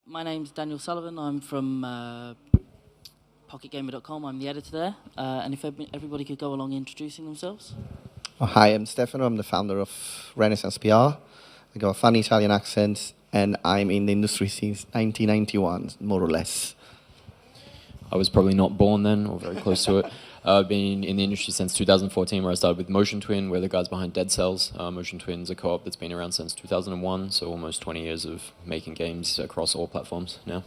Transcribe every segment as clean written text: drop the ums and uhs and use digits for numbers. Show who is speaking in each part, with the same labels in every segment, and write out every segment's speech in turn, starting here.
Speaker 1: My name's Daniel Sullivan. I'm from PocketGamer.com. I'm the editor there. And if everybody could go along introducing themselves.
Speaker 2: Oh, hi, I'm Stefano. I'm the founder of Renaissance PR. I got a funny Italian accent, and I'm in the industry since 1991, more or less.
Speaker 3: I was probably not born then, or very close to it. I've been in the industry since 2014, where I started with Motion Twin. We're the guys behind Dead Cells. Motion Twin's a co-op that's been around since 2001, so almost 20 years of making games across all platforms now.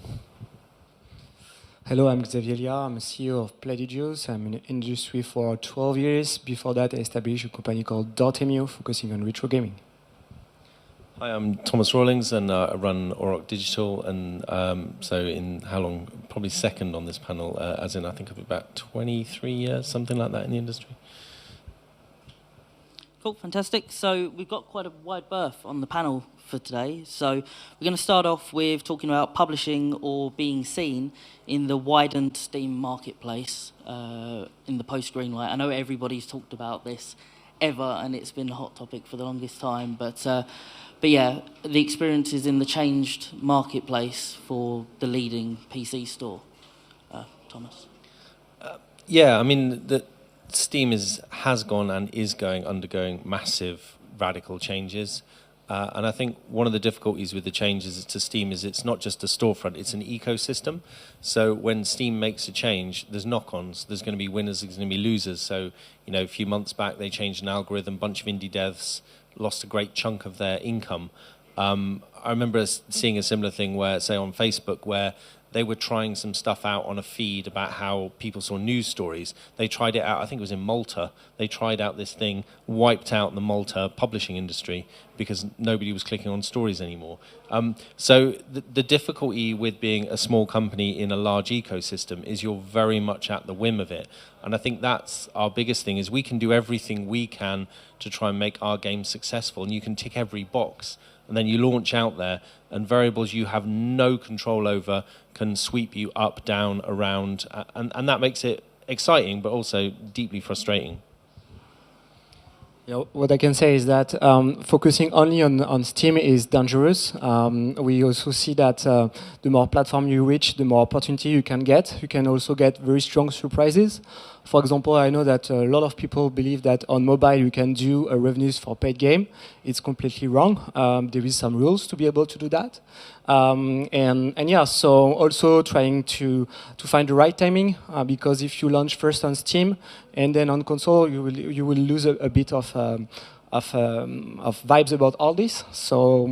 Speaker 4: Hello, I'm Xavier. I'm CEO of Playdigious. I'm in the industry for 12 years. Before that, I established a company called Dann, focusing on retro gaming.
Speaker 5: Hi, I'm Tomas Rawlings, and I run Auroch Digital, and so in how long? Probably second on this panel, as in I think of about 23 years, something like that in the industry.
Speaker 1: Cool, fantastic. So we've got quite a wide berth on the panel for today. So we're going to start off with talking about publishing or being seen in the widened Steam marketplace in the post-Greenlight. I know everybody's talked about this ever, and it's been a hot topic for the longest time, but yeah, the experiences in the changed marketplace for the leading PC store. Thomas?
Speaker 5: Yeah, I mean, Steam has gone and is undergoing massive radical changes. And I think one of the difficulties with the changes to Steam is it's not just a storefront, it's an ecosystem. So when Steam makes a change, there's knock-ons. There's going to be winners, there's going to be losers. So, a few months back, they changed an algorithm, a bunch of indie devs lost a great chunk of their income. I remember seeing a similar thing where, say, on Facebook, where they were trying some stuff out on a feed about how people saw news stories. They tried it out, I think it was in Malta. They tried out this thing, wiped out the Malta publishing industry because nobody was clicking on stories anymore. So the difficulty with being a small company in a large ecosystem is you're very much at the whim of it. And I think that's our biggest thing, is we can do everything we can to try and make our game successful. And you can tick every box. And then you launch out there, and variables you have no control over can sweep you up, down, around, and that makes it exciting, but also deeply frustrating.
Speaker 4: Yeah, what I can say is that focusing only on Steam is dangerous. We also see that the more platform you reach, the more opportunity you can get. You can also get very strong surprises. For example, I know that a lot of people believe that on mobile you can do revenues for paid game. It's completely wrong. There is some rules to be able to do that. And yeah, so also trying to find the right timing, because if you launch first on Steam and then on console, you will lose a bit of vibes about all this. So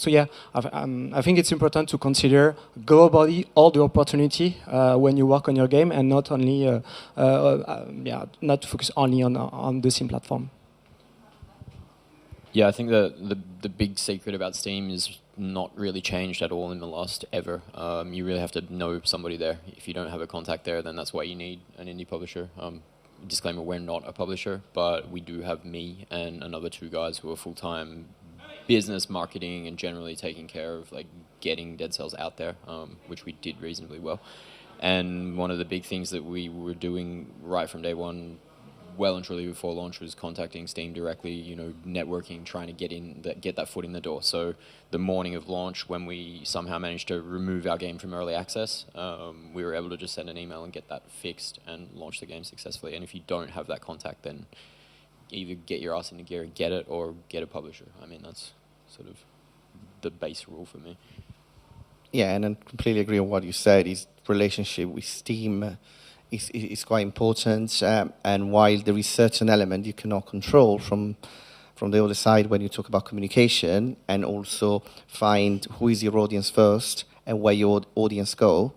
Speaker 4: yeah, I think it's important to consider globally all the opportunity when you work on your game, and not only not to focus only on the Steam platform.
Speaker 3: Yeah, I think the big secret about Steam is not really changed at all in the last ever. You really have to know somebody there. If you don't have a contact there, then that's why you need an indie publisher. Disclaimer, we're not a publisher, but we do have me and another two guys who are full-time business, marketing, and generally taking care of getting Dead Cells out there, which we did reasonably well. And one of the big things that we were doing right from day one, well and truly before launch, was contacting Steam directly, networking, trying to get that foot in the door. So the morning of launch, when we somehow managed to remove our game from early access, we were able to just send an email and get that fixed and launch the game successfully. And if you don't have that contact, then either get your ass into gear and get it, or get a publisher. I mean, that's sort of the base rule for me.
Speaker 2: Yeah, and I completely agree on what you said. His relationship with Steam is quite important, and while there is certain element you cannot control from the other side when you talk about communication, and also find who is your audience first and where your audience go,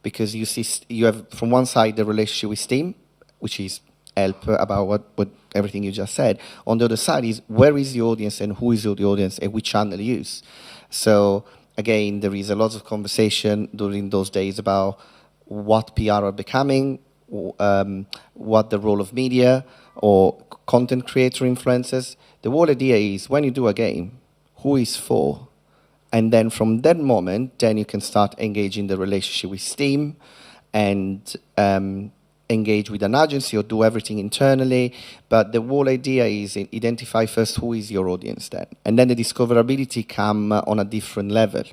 Speaker 2: because you have from one side the relationship with Steam, which is help about what everything you just said. On the other side is where is the audience and who is the audience and which channel you use. So again, there is a lot of conversation during those days about what PR are becoming, what the role of media or content creator influencers. The whole idea is when you do a game, who is for? And then from that moment, then you can start engaging the relationship with Steam and engage with an agency or do everything internally. But the whole idea is identify first who is your audience then. And then the discoverability come on a different level.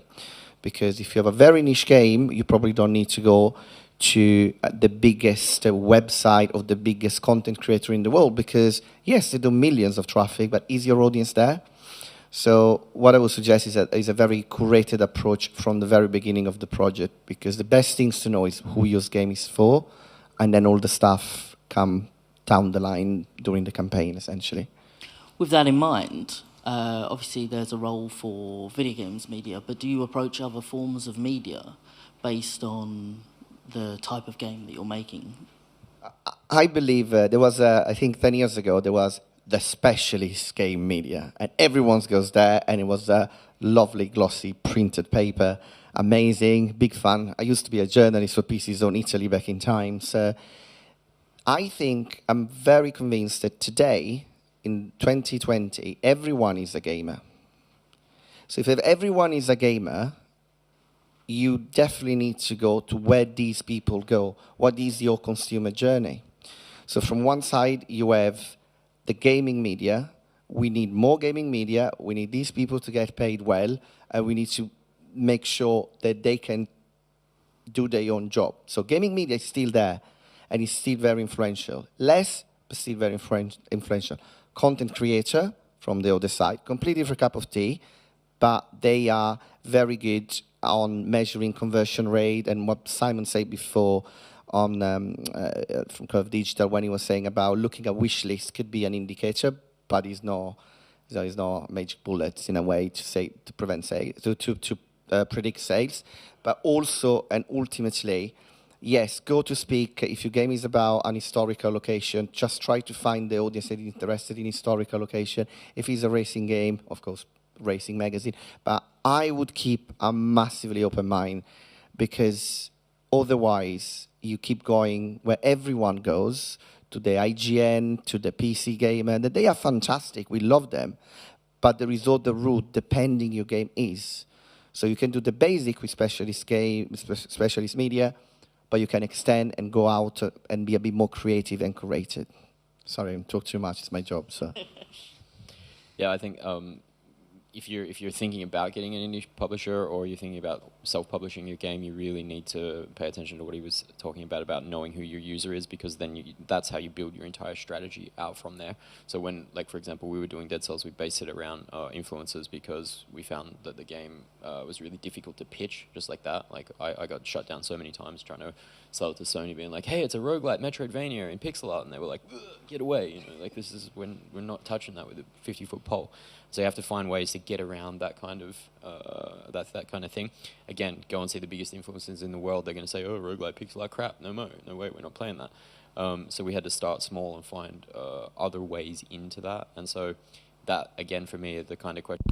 Speaker 2: Because if you have a very niche game, you probably don't need to go to the biggest website of the biggest content creator in the world, because yes, they do millions of traffic, but is your audience there? So what I would suggest is a very curated approach from the very beginning of the project, because the best things to know is who your game is for, and then all the stuff come down the line during the campaign, essentially.
Speaker 1: With that in mind, obviously there's a role for video games media, but do you approach other forms of media based on the type of game that you're making?
Speaker 2: I believe there was, I think 10 years ago, there was the specialist game media, and everyone goes there, and it was a lovely, glossy, printed paper, amazing, big fun. I used to be a journalist for PC Zone Italy back in time, so I think I'm very convinced that today, in 2020, everyone is a gamer. So if everyone is a gamer, you definitely need to go to where these people go. What is your consumer journey? So from one side, you have the gaming media. We need more gaming media. We need these people to get paid well, and we need to make sure that they can do their own job. So gaming media is still there, and it's still very influential. Less, but still very influential. Content creator from the other side, completely different cup of tea, but they are very good on measuring conversion rate, and what Simon said before on from Curve Digital when he was saying about looking at wish lists could be an indicator, but it's no magic bullets in a way to prevent sales, to predict sales, but also and ultimately. Yes, go to speak. If your game is about an historical location, just try to find the audience that is interested in historical location. If it's a racing game, of course, racing magazine. But I would keep a massively open mind, because otherwise you keep going where everyone goes, to the IGN, to the PC Gamer. That they are fantastic. We love them. But there is other route depending your game is. So you can do the basic with specialist media, but you can extend and go out and be a bit more creative and curated. Sorry, I talk too much. It's my job. So.
Speaker 3: Yeah, I think if you're thinking about getting an indie publisher, or you're thinking about self-publishing your game, you really need to pay attention to what he was talking about knowing who your user is, because then that's how you build your entire strategy out from there. So when, like for example, we were doing Dead Cells, we based it around influencers, because we found that the game was really difficult to pitch just like that. Like I got shut down so many times trying to sell it to Sony, being like, hey, it's a roguelite Metroidvania in pixel art, and they were like, get away, you know, like this is when we're not touching that with a 50-foot pole. So you have to find ways to get around that kind of that kind of thing. Again, go and see the biggest influencers in the world. They're going to say, "Oh, roguelike pixel art crap." No way, we're not playing that. So we had to start small and find other ways into that. And so that, again, for me, is the kind of question.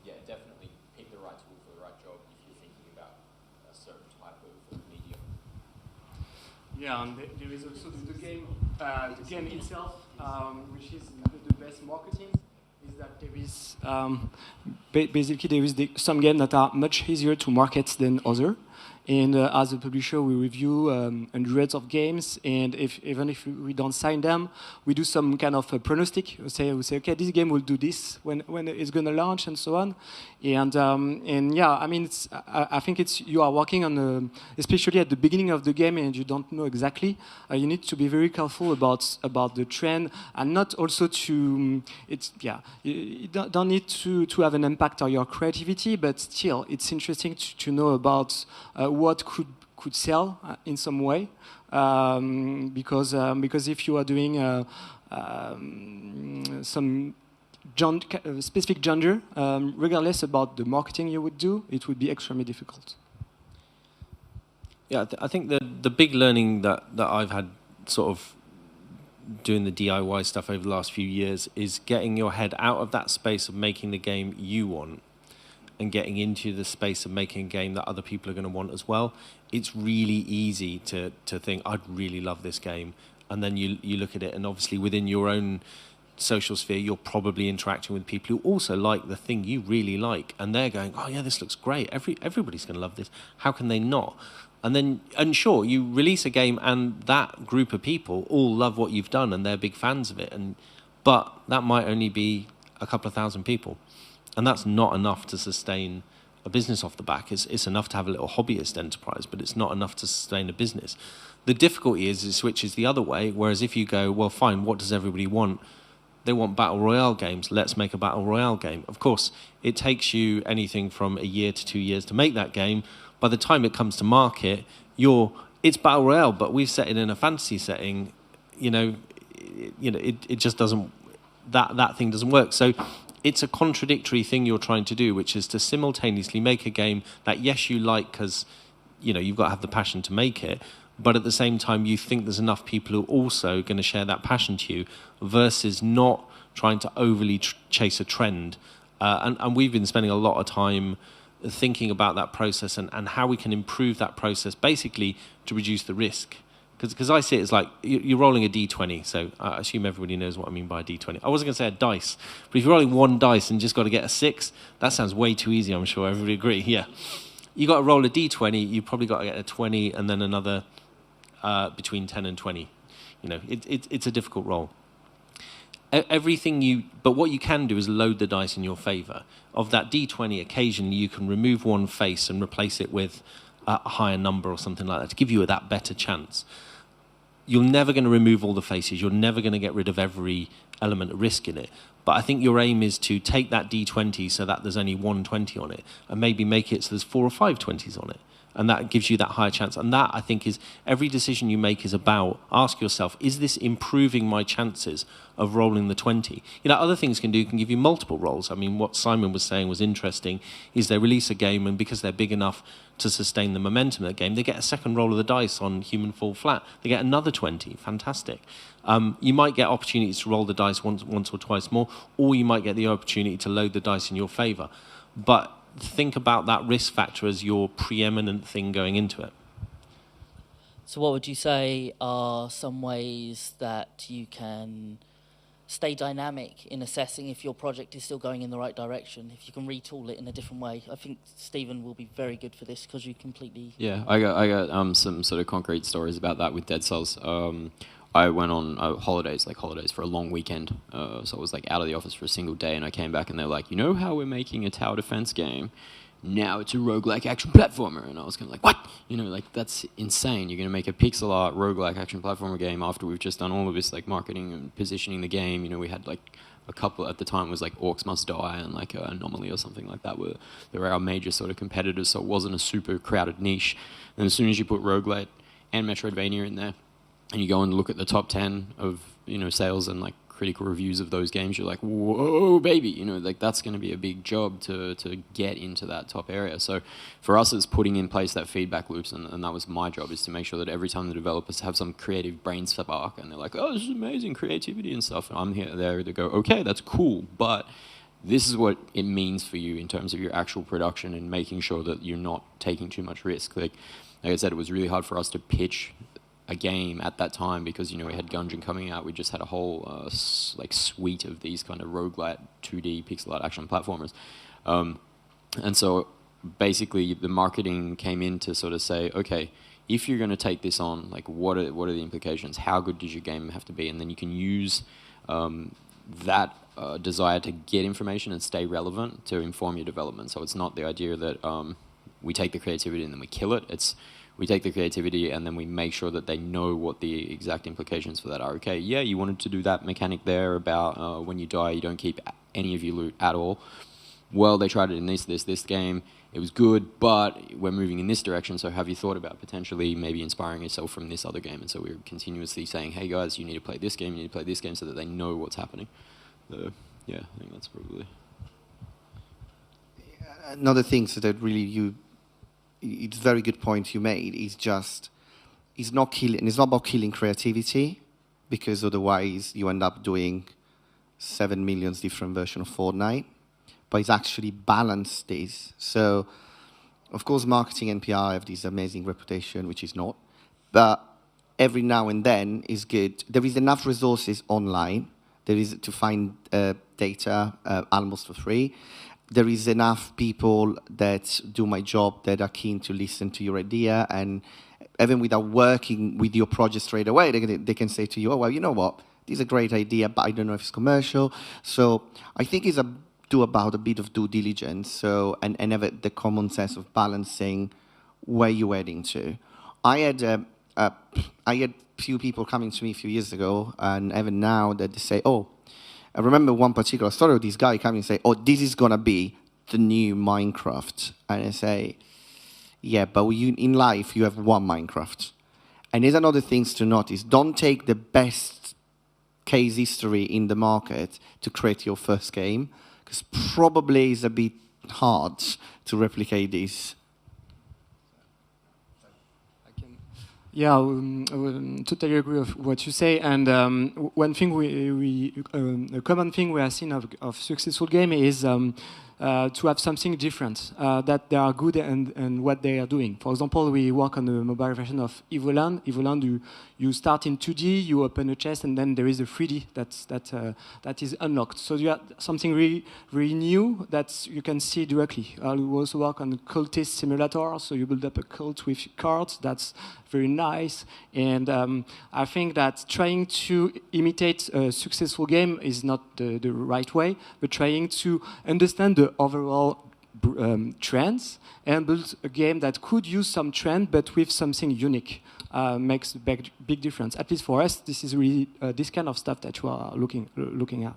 Speaker 3: Yeah, definitely pick the right tool for the right job if you're thinking about a certain type of medium.
Speaker 4: Yeah, and there is also the game itself, which is the best marketing, is that there is basically there is some games that are much easier to market than other. And as a publisher, we review hundreds of games, and even if we don't sign them, we do some kind of a prognostic. We say, okay, this game will do this when it's going to launch, and so on. And yeah, I mean, I think you are working on, especially at the beginning of the game, and you don't know exactly. You need to be very careful about the trend, and not also to. You don't need to have an impact on your creativity, but still, it's interesting to know about what could sell in some way, because if you are doing some specific genre, regardless about the marketing you would do, it would be extremely difficult.
Speaker 5: Yeah, I think the big learning that I've had sort of doing the DIY stuff over the last few years is getting your head out of that space of making the game you want and getting into the space of making a game that other people are going to want as well. It's really easy to think, I'd really love this game. And then you look at it, and obviously within your own social sphere, you're probably interacting with people who also like the thing you really like. And they're going, oh yeah, this looks great. Everybody's going to love this. How can they not? And sure, you release a game and that group of people all love what you've done and they're big fans of it. But that might only be a couple of thousand people. And that's not enough to sustain a business off the back. It's enough to have a little hobbyist enterprise, but it's not enough to sustain a business. The difficulty is it switches the other way, whereas if you go, well, fine, what does everybody want? They want battle royale games. Let's make a battle royale game. Of course, it takes you anything from a year to 2 years to make that game. By the time it comes to market, it's battle royale, but we've set it in a fantasy setting. It just doesn't. That thing doesn't work. So it's a contradictory thing you're trying to do, which is to simultaneously make a game that yes you like because you've got to have the passion to make it, but at the same time you think there's enough people who are also going to share that passion to you, versus not trying to overly chase a trend. And we've been spending a lot of time thinking about that process and how we can improve that process, basically to reduce the risk. Because I see it as like you're rolling a D20, so I assume everybody knows what I mean by a D20. I wasn't going to say a dice, but if you're rolling one dice and just got to get a 6, that sounds way too easy, I'm sure everybody agree. Yeah. You got to roll a D20, you probably got to get a 20 and then another between 10 and 20. It's a difficult roll. But what you can do is load the dice in your favor. Of that D20, occasionally you can remove one face and replace it with a higher number or something like that to give you that better chance. You're never going to remove all the faces. You're never going to get rid of every element of risk in it. But I think your aim is to take that D20 so that there's only one 20 on it, and maybe make it so there's 4 or 5 20s on it. And that gives you that higher chance. And that, I think, is every decision you make is about, ask yourself, is this improving my chances of rolling the 20? Other things can give you multiple rolls. I mean, what Simon was saying was interesting, is they release a game, and because they're big enough to sustain the momentum of the game, they get a second roll of the dice on Human Fall Flat. They get another 20. Fantastic. You might get opportunities to roll the dice once or twice more, or you might get the opportunity to load the dice in your favor. But think about that risk factor as your preeminent thing going into it.
Speaker 1: So what would you say are some ways that you can stay dynamic in assessing if your project is still going in the right direction, if you can retool it in a different way? I think Stephen will be very good for this because you completely...
Speaker 3: Yeah, I got some sort of concrete stories about that with Dead Cells. I went on holidays for a long weekend. So I was out of the office for a single day, and I came back and they're like, how we're making a tower defense game? Now it's a roguelike action platformer. And I was kind of like, what? That's insane. You're going to make a pixel art roguelike action platformer game after we've just done all of this marketing and positioning the game. We had a couple at the time was Orcs Must Die and Anomaly or something like that, where they were our major sort of competitors, so it wasn't a super crowded niche. And as soon as you put roguelite and Metroidvania in there, and you go and look at the top 10 of sales and critical reviews of those games, you're like, whoa, baby, that's going to be a big job to get into that top area. So for us, it's putting in place that feedback loops, and that was my job, is to make sure that every time the developers have some creative brain spark and they're like, oh, this is amazing creativity and stuff, and I'm there to go, okay, that's cool, but this is what it means for you in terms of your actual production and making sure that you're not taking too much risk. Like I said, it was really hard for us to pitch a game at that time because we had Gungeon coming out. We just had a whole suite of these kind of roguelite 2D pixel art action platformers, and so basically the marketing came in to sort of say, okay, if you're going to take this on, what are the implications? How good does your game have to be? And then you can use that desire to get information and stay relevant to inform your development. So it's not the idea that we take the creativity and then we kill it. It's we take the creativity and then we make sure that they know what the exact implications for that are. Okay, yeah, you wanted to do that mechanic there about when you die, you don't keep any of your loot at all. Well, they tried it in this game. It was good, but we're moving in this direction, so have you thought about potentially maybe inspiring yourself from this other game? And so we're continuously saying, hey guys, you need to play this game, you need to play this game, so that they know what's happening. Yeah, I think that's probably...
Speaker 2: Another thing so that really it's a very good point you made, is just, it's not about killing creativity, because otherwise you end up doing 7 million different versions of Fortnite, but it's actually balanced this. So, of course, marketing and PR have this amazing reputation, which is not, but every now and then is good. There is enough resources online. There is to find data almost for free. There is enough people that do my job that are keen to listen to your idea, and even without working with your project straight away, they can say to you, oh, well, you know what, this is a great idea, but I don't know if it's commercial. So I think it's about a bit of due diligence, and have the common sense of balancing where you're heading to. I had few people coming to me a few years ago, and even now, that they say, oh, I remember one particular story of this guy coming and say, oh, this is going to be the new Minecraft. And I say, yeah, but in life, you have one Minecraft. And there's another things to notice. Don't take the best case history in the market to create your first game, because probably it's a bit hard to replicate this.
Speaker 4: Yeah, totally agree with what you say. And one thing a common thing we have seen of successful game is to have something different, that they are good and what they are doing. For example, we work on the mobile version of Evoland. Evoland, you start in 2D, you open a chest, and then there is a 3D that is unlocked. So you have something really, really new that you can see directly. We also work on cultist simulator, so you build up a cult with cards. That's very nice. And I think that trying to imitate a successful game is not the right way, but trying to understand the overall trends and build a game that could use some trend but with something unique makes a big difference. At least for us, this is really this kind of stuff that we are looking at.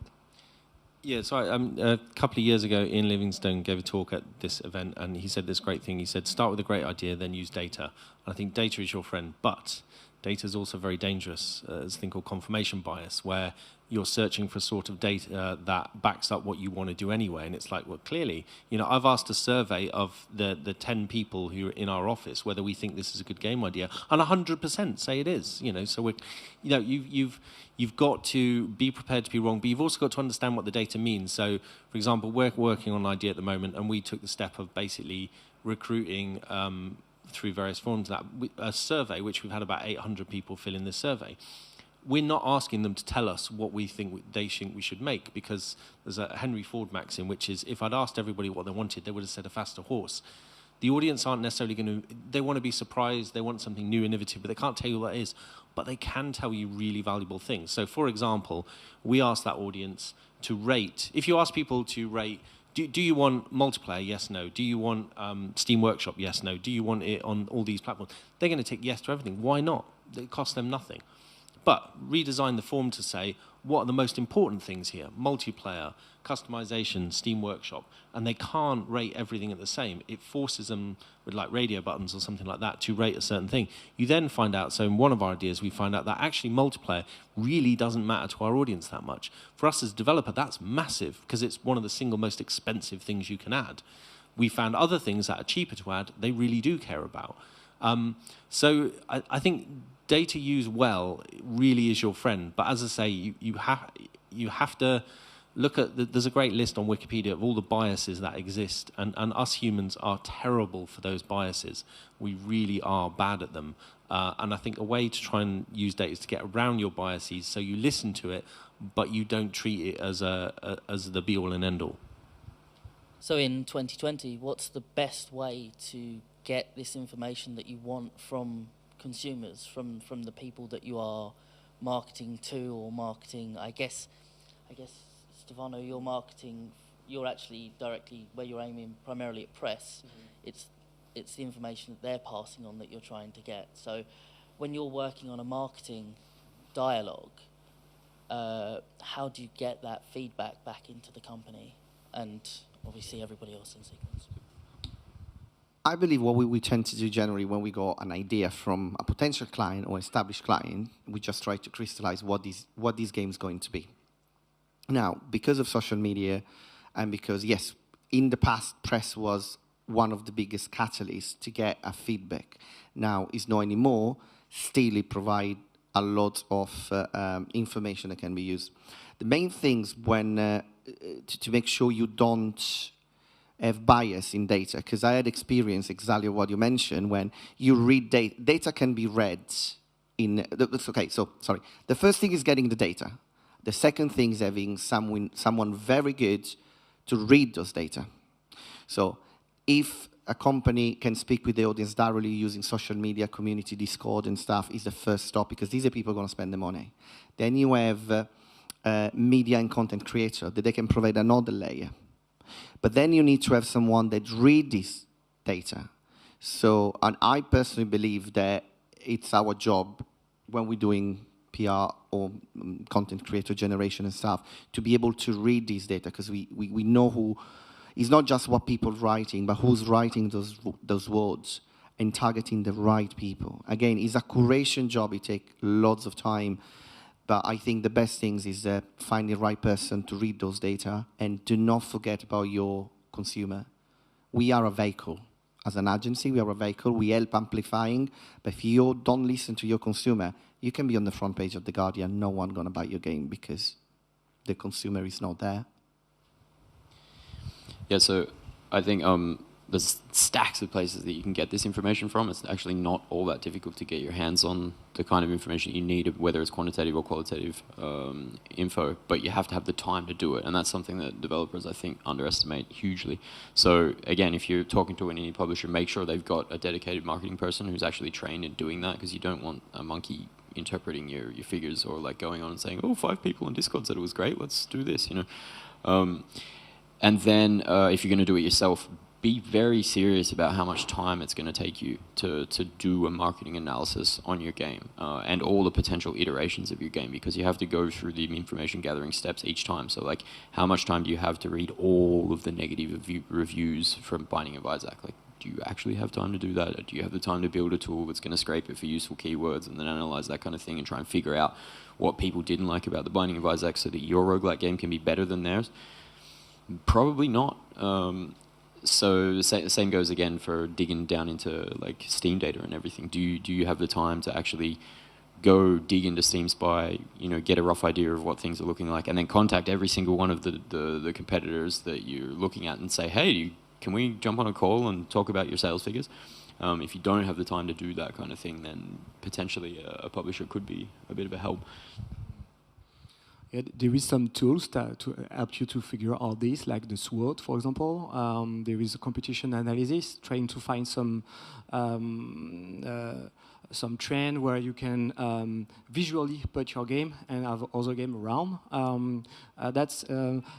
Speaker 5: Yeah, so a couple of years ago, Ian Livingstone gave a talk at this event, and he said this great thing. He said, start with a great idea, then use data. And I think data is your friend, but data is also very dangerous. There's a thing called confirmation bias, where you're searching for sort of data that backs up what you want to do anyway. And it's like, well, clearly, I've asked a survey of the 10 people who are in our office whether we think this is a good game idea, and 100% say it is. So you've got to be prepared to be wrong, but you've also got to understand what the data means. So, for example, we're working on an idea at the moment, and we took the step of basically recruiting through various forms a survey, which we've had about 800 people fill in this survey. We're not asking them to tell us what we think they think we should make, because there's a Henry Ford maxim, which is, if I'd asked everybody what they wanted, they would have said a faster horse. The audience aren't necessarily going to... They want to be surprised, they want something new, innovative, but they can't tell you what it is. But they can tell you really valuable things. So, for example, we asked that audience to rate... If you ask people to rate... Do you want multiplayer? Yes, no. Do you want Steam Workshop? Yes, no. Do you want it on all these platforms? They're going to tick yes to everything. Why not? It costs them nothing. But redesign the form to say, what are the most important things here? Multiplayer, customization, Steam Workshop. And they can't rate everything at the same. It forces them, with like radio buttons or something like that, to rate a certain thing. You then find out, so in one of our ideas, we find out that actually multiplayer really doesn't matter to our audience that much. For us as a developer, that's massive, because it's one of the single most expensive things you can add. We found other things that are cheaper to add, they really do care about. So I think data used well really is your friend. But as I say, you have to look at... There's a great list on Wikipedia of all the biases that exist, and us humans are terrible for those biases. We really are bad at them. And I think a way to try and use data is to get around your biases, so you listen to it, but you don't treat it as the be-all and end-all.
Speaker 1: So in 2020, what's the best way to get this information that you want from consumers, from the people that you are marketing to, or marketing, I guess, Stefano, you're actually directly where you're aiming primarily at press. Mm-hmm. It's the information that they're passing on that you're trying to get. So when you're working on a marketing dialogue, how do you get that feedback back into the company and obviously everybody else in sequence?
Speaker 2: I believe what we tend to do generally when we got an idea from a potential client or established client, we just try to crystallize what this game is going to be. Now, because of social media, and because, yes, in the past, press was one of the biggest catalysts to get a feedback. Now, it's not anymore. Still, it provide a lot of information that can be used. The main things when to make sure you don't have bias in data, because I had experience exactly what you mentioned. When you read data, data can be read in. Okay, so sorry. The first thing is getting the data. The second thing is having someone very good to read those data. So if a company can speak with the audience directly using social media, community, Discord and stuff, is the first stop, because these are people going to spend the money. Then you have media and content creator that they can provide another layer. But then you need to have someone that reads this data. So, and I personally believe that it's our job when we're doing PR or content creator generation and stuff, to be able to read this data, because we know who, it's not just what people are writing, but who's writing those words and targeting the right people. Again, it's a curation job, it takes lots of time, but I think the best things is find the right person to read those data, and do not forget about your consumer. We are a vehicle. As an agency, we are a vehicle, we help amplifying, but if you don't listen to your consumer, you can be on the front page of The Guardian, no one gonna buy your game because the consumer is not there.
Speaker 3: Yeah, so I think there's stacks of places that you can get this information from. It's actually not all that difficult to get your hands on the kind of information you need, whether it's quantitative or qualitative info, but you have to have the time to do it, and that's something that developers, I think, underestimate hugely. So again, if you're talking to an indie publisher, make sure they've got a dedicated marketing person who's actually trained in doing that, because you don't want a monkey interpreting your figures, or like going on and saying, oh, 5 people on Discord said it was great, let's do this, you know. And then if you're going to do it yourself, be very serious about how much time it's going to take you to do a marketing analysis on your game and all the potential iterations of your game, because you have to go through the information gathering steps each time. So like, how much time do you have to read all of the negative reviews from Binding of Isaac? Like, do you actually have time to do that? Do you have the time to build a tool that's going to scrape it for useful keywords and then analyze that kind of thing and try and figure out what people didn't like about the Binding of Isaac so that your roguelike game can be better than theirs? Probably not. So the same goes again for digging down into like Steam data and everything. Do you have the time to actually go dig into Steam Spy, you know, get a rough idea of what things are looking like, and then contact every single one of the competitors that you're looking at and say, hey, can we jump on a call and talk about your sales figures? If you don't have the time to do that kind of thing, then potentially a publisher could be a bit of a help.
Speaker 4: Yeah, there is some tools to help you to figure all this, like the SWOT, for example. There is a competition analysis, trying to find some trend where you can visually put your game and have other game around.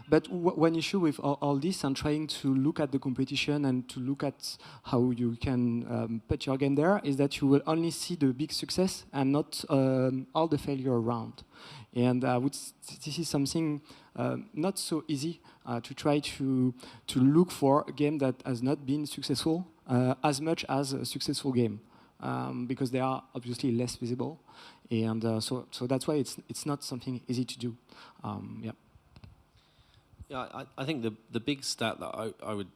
Speaker 4: But one issue with all this and trying to look at the competition and to look at how you can put your game there is that you will only see the big success and not all the failure around. And this is something not so easy to try to look for a game that has not been successful as much as a successful game. Because they are obviously less visible, and so that's why it's not something easy to do.
Speaker 5: Yeah, I think the big stat that I would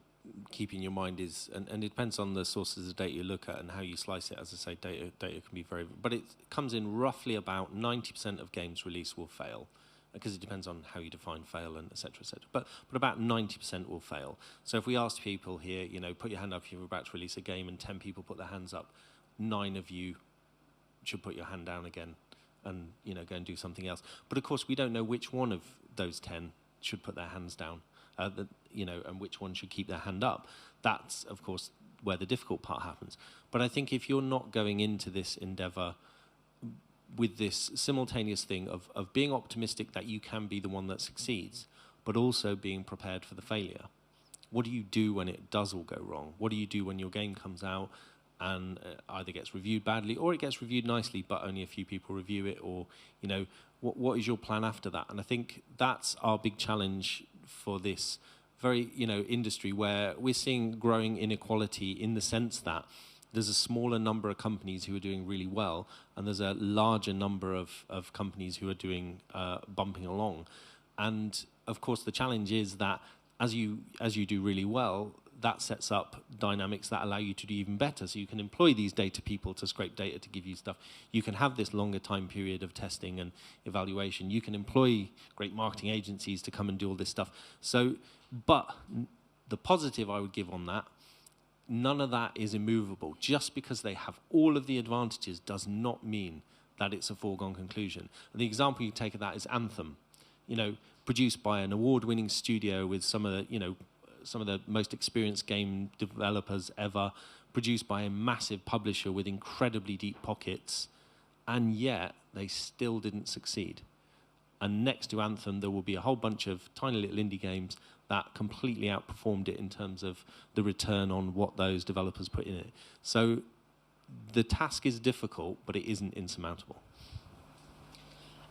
Speaker 5: keep in your mind is, and it depends on the sources of data you look at and how you slice it. As I say, data can be very, but it comes in roughly about 90% of games released will fail, because it depends on how you define fail and et cetera, et cetera. But about 90% will fail. So if we asked people here, you know, put your hand up if you're about to release a game, and 10 people put their hands up, 9 of you should put your hand down again and, you know, go and do something else. But of course, we don't know which one of those 10 should put their hands down, you know, and which one should keep their hand up. That's, of course, where the difficult part happens. But I think if you're not going into this endeavor with this simultaneous thing of being optimistic that you can be the one that succeeds, but also being prepared for the failure. What do you do when it does all go wrong? What do you do when your game comes out and either gets reviewed badly or it gets reviewed nicely but only a few people review it? Or, you know, what is your plan after that? And I think that's our big challenge for this very, you know, industry, where we're seeing growing inequality in the sense that there's a smaller number of companies who are doing really well, and there's a larger number of companies who are doing bumping along. And of course, the challenge is that as you do really well, that sets up dynamics that allow you to do even better. So you can employ these data people to scrape data to give you stuff. You can have this longer time period of testing and evaluation. You can employ great marketing agencies to come and do all this stuff. So, but the positive I would give on that, none of that is immovable. Just because they have all of the advantages does not mean that it's a foregone conclusion. And the example you take of that is Anthem, produced by an award-winning studio with some of the most experienced game developers ever, produced by a massive publisher with incredibly deep pockets, and yet they still didn't succeed. And next to Anthem, there will be a whole bunch of tiny little indie games that completely outperformed it in terms of the return on what those developers put in it. So the task is difficult, but it isn't insurmountable.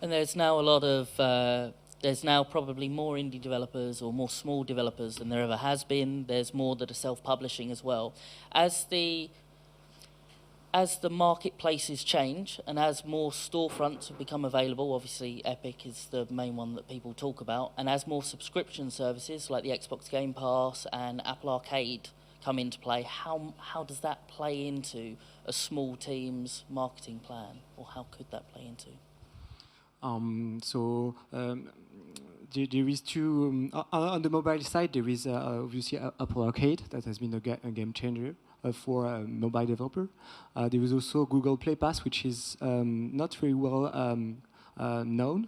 Speaker 1: And there's now a lot of... there's now probably more indie developers or more small developers than there ever has been. There's more that are self-publishing as well. As the marketplaces change and as more storefronts have become available, obviously Epic is the main one that people talk about, and as more subscription services like the Xbox Game Pass and Apple Arcade come into play, how does that play into a small team's marketing plan, or how could that play into?
Speaker 4: There is two on the mobile side. There is obviously Apple Arcade that has been a game changer for a mobile developer. There is also Google Play Pass, which is not very well known,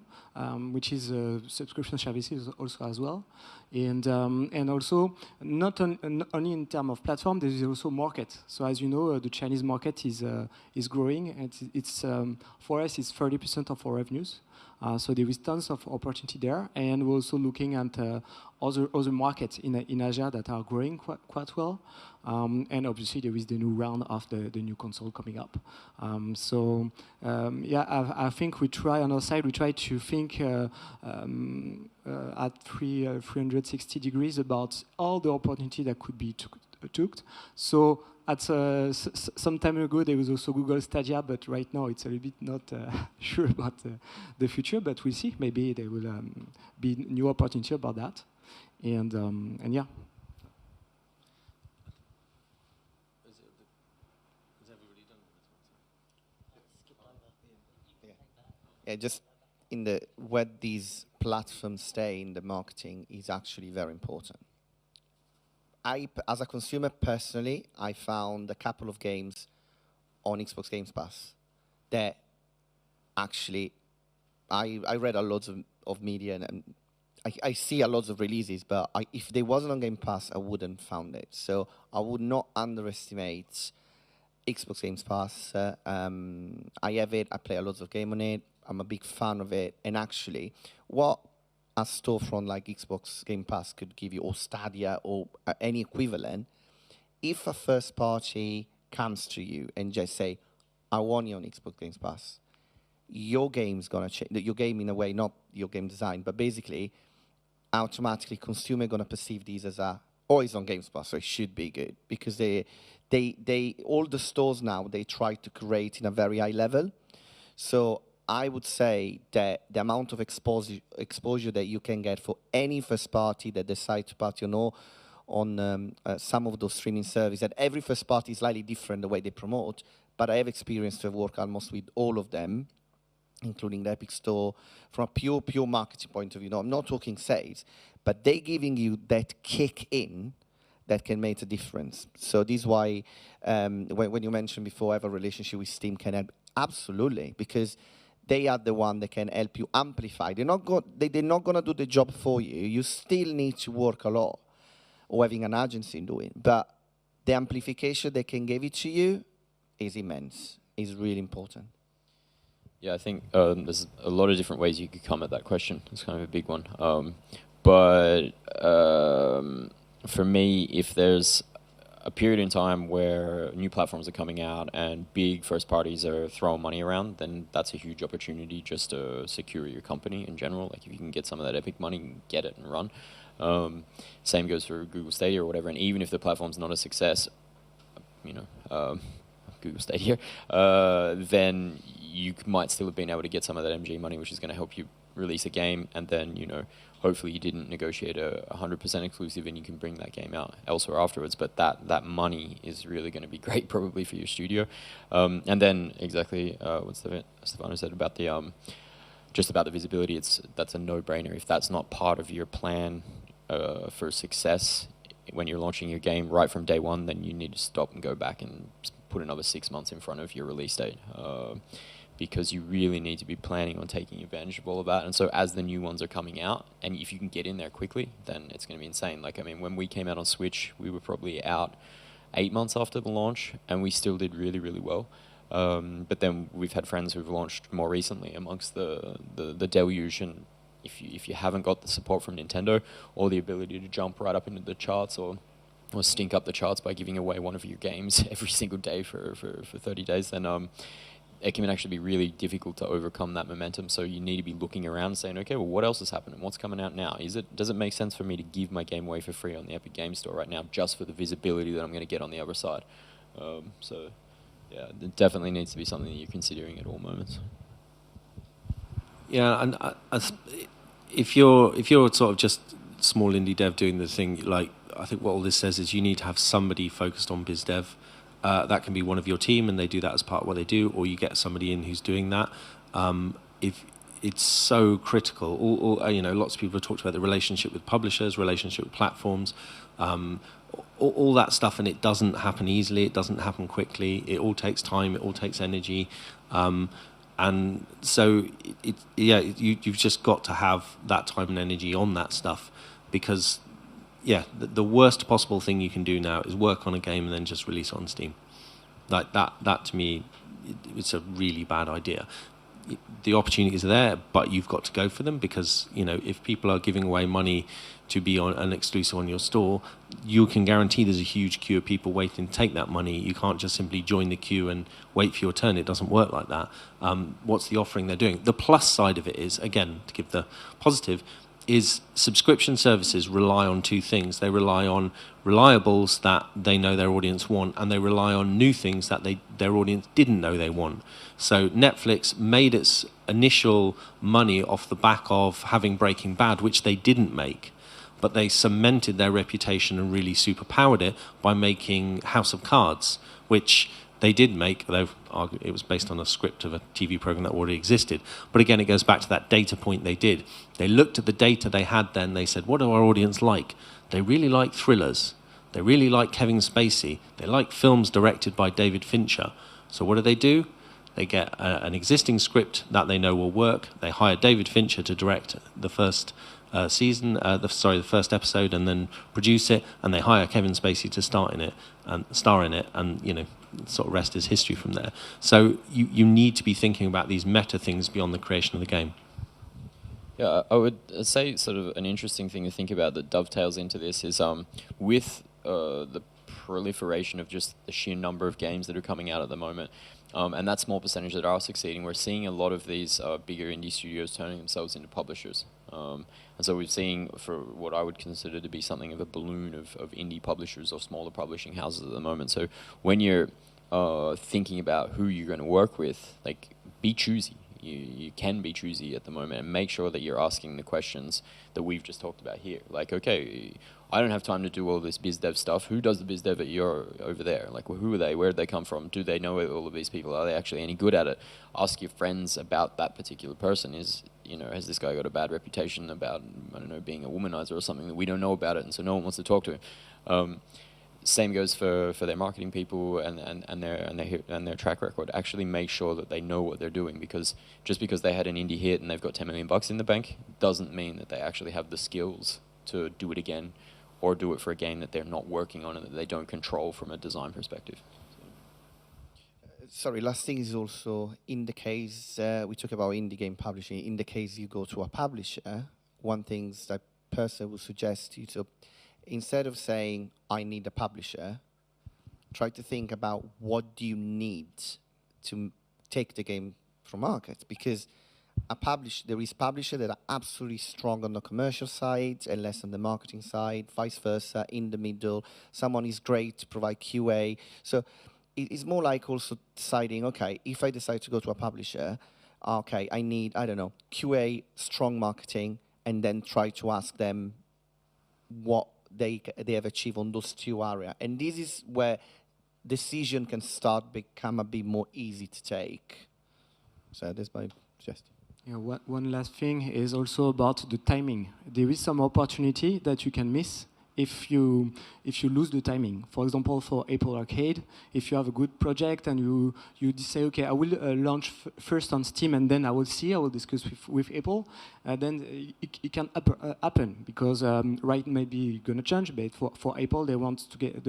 Speaker 4: which is subscription services also as well, and also not only in terms of platform. There is also market. So as you know, the Chinese market is growing, and it's for us it's 30% of our revenues. So there is tons of opportunity there, and we're also looking at other markets in Asia that are growing quite well. And obviously there is the new round of the new console coming up. I think we try on our side. We try to think at 360 degrees about all the opportunity that could be took. So at some time ago there was also Google Stadia, but right now it's a little bit not sure about the future. But we'll see. Maybe there will be new opportunity about that, and yeah.
Speaker 5: Is everybody done with this one?
Speaker 2: Yeah, just where these platforms stay in the marketing is actually very important. As a consumer personally, I found a couple of games on Xbox Game Pass that actually I read a lot of media and I see a lot of releases, but if they wasn't on Game Pass, I wouldn't found it. So I would not underestimate Xbox Game Pass. I have it. I play a lot of game on it. I'm a big fan of it. And actually, what a storefront like Xbox Game Pass could give you, or Stadia, or any equivalent, if a first party comes to you and just say, I want you on Xbox Game Pass, your game's gonna change. Your game, in a way, not your game design, but basically, automatically, consumer gonna perceive these as it's on Game Pass, so it should be good, because they all the stores now, they try to create in a very high level. So I would say that the amount of exposure that you can get for any first party that decide to party on some of those streaming services, that every first party is slightly different the way they promote, but I have experience to work almost with all of them, including the Epic Store, from a pure marketing point of view. No, I'm not talking sales, but they're giving you that kick in that can make a difference. So this is why when you mentioned before, have a relationship with Steam can help. Absolutely, because they are the one that can help you amplify. They're not going to do the job for you. You still need to work a lot, or having an agency doing. But the amplification they can give it to you is immense. Is really important.
Speaker 3: Yeah, I think there's a lot of different ways you could come at that question. It's kind of a big one. But for me, if there's a period in time where new platforms are coming out and big first parties are throwing money around, then that's a huge opportunity just to secure your company in general. Like if you can get some of that Epic money, get it and run. Same goes for Google Stadia or whatever. And even if the platform's not a success, Google Stadia, then you might still have been able to get some of that MG money, which is going to help you release a game and then, you know, hopefully you didn't negotiate a 100% exclusive and you can bring that game out elsewhere afterwards. But that money is really going to be great probably for your studio. And then exactly what Stefano said about the just about the visibility, that's a no-brainer. If that's not part of your plan for success when you're launching your game right from day one, then you need to stop and go back and put another 6 months in front of your release date. Because you really need to be planning on taking advantage of all of that. And so as the new ones are coming out, and if you can get in there quickly, then it's going to be insane. Like, I mean, when we came out on Switch, we were probably out 8 months after the launch, and we still did really, really well. But then we've had friends who've launched more recently amongst the deluge, and if you haven't got the support from Nintendo or the ability to jump right up into the charts or stink up the charts by giving away one of your games every single day for 30 days, then it can actually be really difficult to overcome that momentum. So you need to be looking around and saying, okay, well, what else is happening? What's coming out now? Does it make sense for me to give my game away for free on the Epic Game Store right now just for the visibility that I'm going to get on the other side? So yeah, it definitely needs to be something that you're considering at all moments.
Speaker 5: Yeah, and if you're sort of just small indie dev doing the thing, like, I think what all this says is you need to have somebody focused on biz dev. That can be one of your team, and they do that as part of what they do, or you get somebody in who's doing that. If it's so critical, you know, lots of people have talked about the relationship with publishers, relationship with platforms, all that stuff, and it doesn't happen easily. It doesn't happen quickly. It all takes time. It all takes energy, and so you've just got to have that time and energy on that stuff, because the worst possible thing you can do now is work on a game and then just release it on Steam. Like that to me, it's a really bad idea. The opportunities are there, but you've got to go for them, because, you know, if people are giving away money to be on an exclusive on your store, you can guarantee there's a huge queue of people waiting to take that money. You can't just simply join the queue and wait for your turn. It doesn't work like that. What's the offering they're doing? The plus side of it is, again, to give the positive, is subscription services rely on two things. They rely on reliables that they know their audience want, and they rely on new things that their audience didn't know they want. So Netflix made its initial money off the back of having Breaking Bad, which they didn't make, but they cemented their reputation and really superpowered it by making House of Cards, which they did make, though it was based on a script of a TV program that already existed. But again, it goes back to that data point they did. They looked at the data they had then, they said, what do our audience like? They really like thrillers. They really like Kevin Spacey. They like films directed by David Fincher. So what do? They get an existing script that they know will work. They hire David Fincher to direct the first the first episode, and then produce it, and they hire Kevin Spacey to star in it, and you know, sort of rest is history from there. So you need to be thinking about these meta things beyond the creation of the game.
Speaker 3: Yeah, I would say sort of an interesting thing to think about that dovetails into this is with the proliferation of just the sheer number of games that are coming out at the moment, and that small percentage that are succeeding, we're seeing a lot of these bigger indie studios turning themselves into publishers. And so we're seeing, for what I would consider to be something of a balloon of indie publishers or smaller publishing houses at the moment. So when you're thinking about who you're going to work with, like, be choosy. You can be choosy at the moment, and make sure that you're asking the questions that we've just talked about here. Like, okay, I don't have time to do all this biz dev stuff. Who does the biz dev over there? Like, well, who are they? Where did they come from? Do they know all of these people? Are they actually any good at it? Ask your friends about that particular person. Has this guy got a bad reputation about, I don't know, being a womanizer or something that we don't know about it, and so no one wants to talk to him? Same goes for their marketing people and their track record. Actually make sure that they know what they're doing, because just because they had an indie hit and they've got $10 million in the bank doesn't mean that they actually have the skills to do it again, or do it for a game that they're not working on and that they don't control from a design perspective.
Speaker 2: Sorry, last thing is also, in the case, we talk about indie game publishing, in the case you go to a publisher, one thing that person would suggest you to, instead of saying, I need a publisher, try to think about what do you need to take the game from market, because there is publishers that are absolutely strong on the commercial side and less on the marketing side, vice versa, in the middle. Someone is great to provide QA. So it's more like also deciding, okay, if I decide to go to a publisher, okay, I need, I don't know, QA, strong marketing, and then try to ask them what they have achieved on those two areas. And this is where decision can start become a bit more easy to take. So that's my suggestion.
Speaker 4: Yeah, one last thing is also about the timing. There is some opportunity that you can miss if you lose the timing. For example, for Apple Arcade, if you have a good project and you say, okay, I will launch first on Steam and then I will discuss with Apple, then it can happen because right maybe gonna change, but for Apple they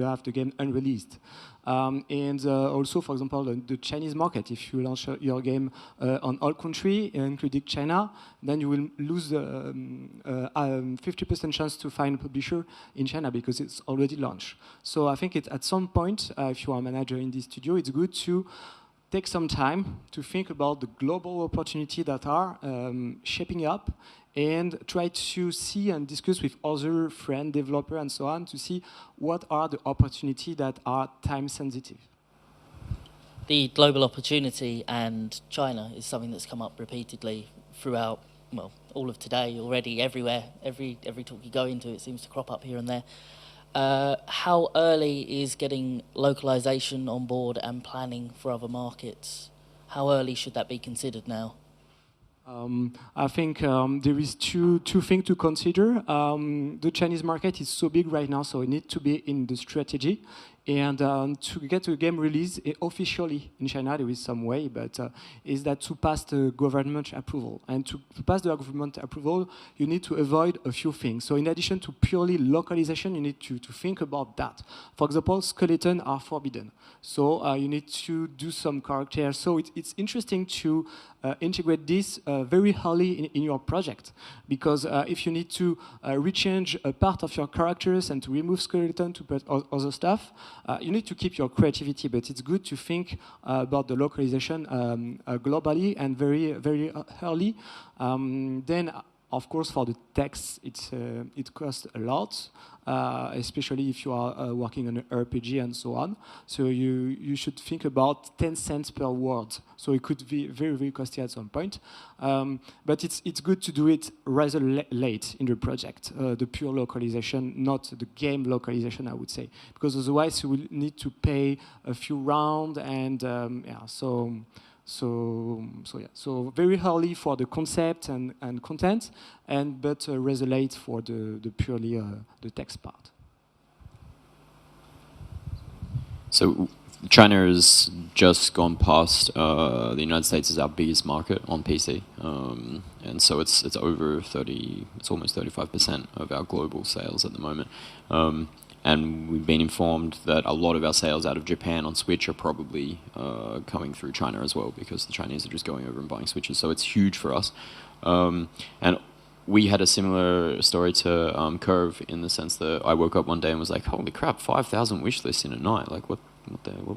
Speaker 4: have the game unreleased. And also, for example, the Chinese market, if you launch your game on all countries, including China, then you will lose 50% chance to find a publisher in China because it's already launched. So I think at some point, if you are a manager in this studio, it's good to take some time to think about the global opportunity that are shaping up and try to see and discuss with other friend developer and so on to see what are the opportunities that are time sensitive.
Speaker 1: The global opportunity and China is something that's come up repeatedly throughout, well, all of today already, everywhere. Every talk you go into, it seems to crop up here and there. How early is getting localization on board and planning for other markets? How early should that be considered now?
Speaker 4: I think there is two things to consider. The Chinese market is so big right now, so it needs to be in the strategy. And to get a game released officially in China, there is some way, but is that to pass the government approval. And to pass the government approval, you need to avoid a few things. So in addition to purely localization, you need to think about that. For example, skeletons are forbidden. So you need to do some characters. So it's interesting to integrate this very early in your project. Because if you need to rechange a part of your characters and to remove skeleton to put other stuff, you need to keep your creativity, but it's good to think about the localization globally and very, very early. Then, of course, for the text, it costs a lot, especially if you are working on an RPG and so on. So you should think about 10 cents per word. So it could be very, very costly at some point. But it's good to do it rather late in the project, the pure localization, not the game localization, I would say. Because otherwise you will need to pay a few rounds and So very early for the concept and content, but rather late for the purely the text part.
Speaker 3: So China has just gone past the United States as our biggest market on PC, and so it's over 30, it's almost 35% of our global sales at the moment. And we've been informed that a lot of our sales out of Japan on Switch are probably coming through China as well, because the Chinese are just going over and buying Switches. So it's huge for us. And we had a similar story to Curve, in the sense that I woke up one day and was like, holy crap, 5,000 wish lists in a night. Like, what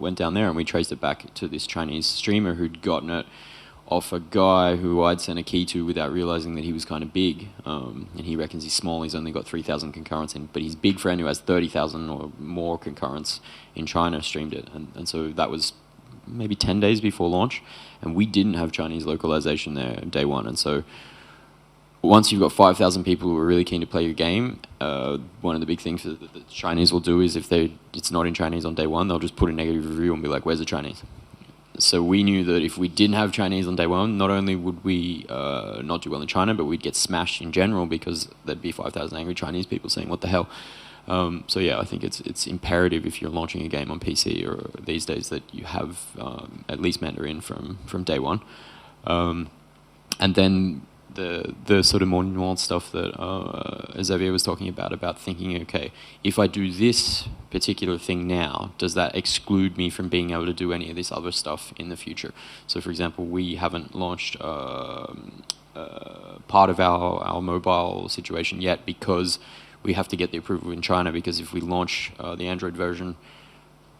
Speaker 3: went down there? And we traced it back to this Chinese streamer who'd gotten it off a guy who I'd sent a key to without realizing that he was kind of big. And he reckons he's small, he's only got 3,000 concurrents in, but his big friend who has 30,000 or more concurrents in China streamed it. And so that was maybe 10 days before launch, and we didn't have Chinese localization there day one. And so once you've got 5,000 people who are really keen to play your game, one of the big things that the Chinese will do is if it's not in Chinese on day one, they'll just put a negative review and be like, where's the Chinese? So we knew that if we didn't have Chinese on day one, not only would we not do well in China, but we'd get smashed in general, because there'd be 5,000 angry Chinese people saying, what the hell? So yeah, I think it's imperative if you're launching a game on PC or these days that you have at least Mandarin from day one. And then the sort of more nuanced stuff that Xavier was talking about thinking, okay, if I do this particular thing now, does that exclude me from being able to do any of this other stuff in the future? So, for example, we haven't launched part of our mobile situation yet, because we have to get the approval in China, because if we launch the Android version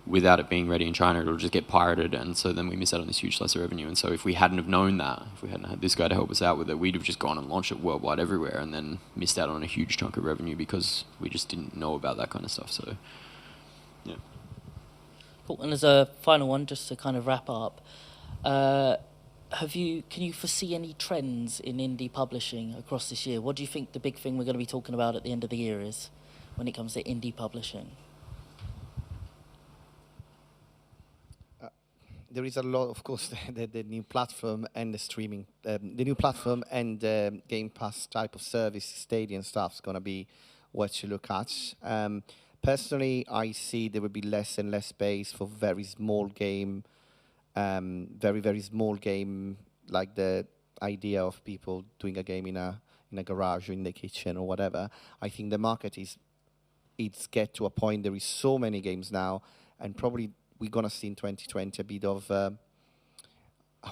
Speaker 3: without it being ready in China, it'll just get pirated, and so then we miss out on this huge slice of revenue. And so if we hadn't have known that, if we hadn't had this guy to help us out with it, we'd have just gone and launched it worldwide everywhere, and then missed out on a huge chunk of revenue because we just didn't know about that kind of stuff. So, yeah.
Speaker 1: Cool. And as a final one, just to kind of wrap up, Can you foresee any trends in indie publishing across this year? What do you think the big thing we're going to be talking about at the end of the year is when it comes to indie publishing?
Speaker 2: There is a lot, of course, the new platform and the streaming, the new platform and Game Pass type of service, Stadia stuff is going to be what to look at. Personally, I see there will be less and less space for very small game, very small game, like the idea of people doing a game in a garage or in the kitchen or whatever. I think the market it's get to a point, there is so many games now, and probably we're going to see in 2020 a bit of, I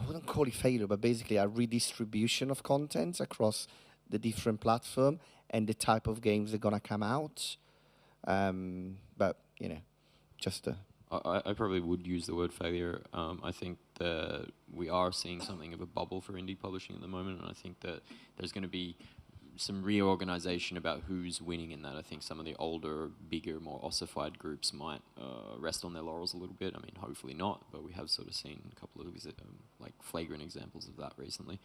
Speaker 2: wouldn't call it failure, but basically a redistribution of content across the different platforms and the type of games that are going to come out. But, just a...
Speaker 3: I probably would use the word failure. I think that we are seeing something of a bubble for indie publishing at the moment, and I think that there's going to be some reorganization about who's winning in that. I think some of the older, bigger, more ossified groups might rest on their laurels a little bit. I mean, hopefully not, but we have sort of seen a couple of like flagrant examples of that recently.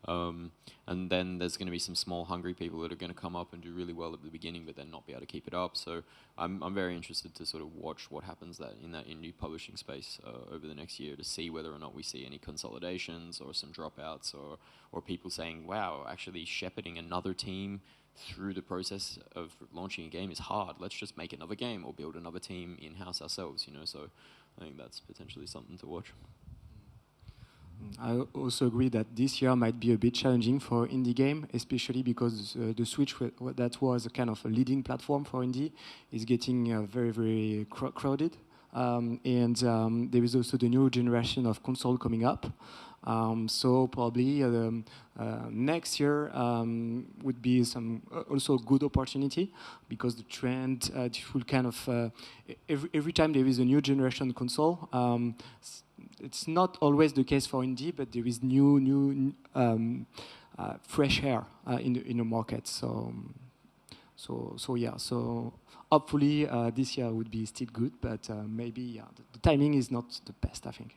Speaker 3: And then there's going to be some small, hungry people that are going to come up and do really well at the beginning, but then not be able to keep it up. So I'm very interested to sort of watch what happens in that indie publishing space over the next year to see whether or not we see any consolidations or some dropouts or people saying, wow, actually shepherding another team through the process of launching a game is hard. Let's just make another game or build another team in-house ourselves, So I think that's potentially something to watch.
Speaker 4: I also agree that this year might be a bit challenging for indie game, especially because the Switch, that was a kind of a leading platform for indie, is getting very, very crowded. And there is also the new generation of console coming up. So probably next year would be some also good opportunity, because the trend will kind of every time there is a new generation console. It's not always the case for indie, but there is new fresh air in the market. So yeah. So hopefully this year would be still good, but maybe the timing is not the best, I think.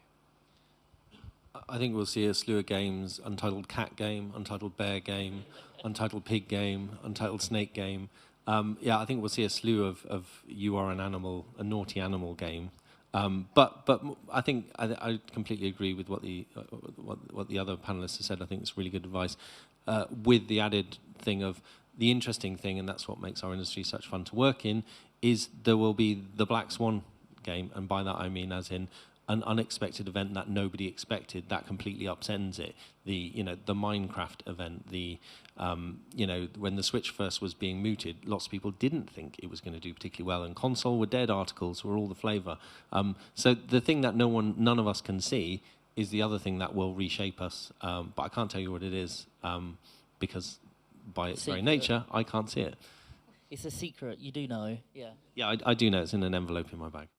Speaker 5: I think we'll see a slew of games: Untitled Cat Game, Untitled Bear Game, Untitled Pig Game, Untitled Snake Game. I think we'll see a slew of You Are an Animal, a naughty animal game. But I think I completely agree with what the other panelists have said. I think it's really good advice, with the added thing of the interesting thing, and that's what makes our industry such fun to work in, is there will be the Black Swan game, and by that I mean as in an unexpected event that nobody expected that completely upends it. The Minecraft event, when the Switch first was being mooted, lots of people didn't think it was going to do particularly well, and console were dead articles were all the flavour. So the thing that none of us can see is the other thing that will reshape us. But I can't tell you what it is, because by its very nature, I can't see it.
Speaker 1: It's a secret. You do know. Yeah.
Speaker 5: Yeah, I do know. It's in an envelope in my bag.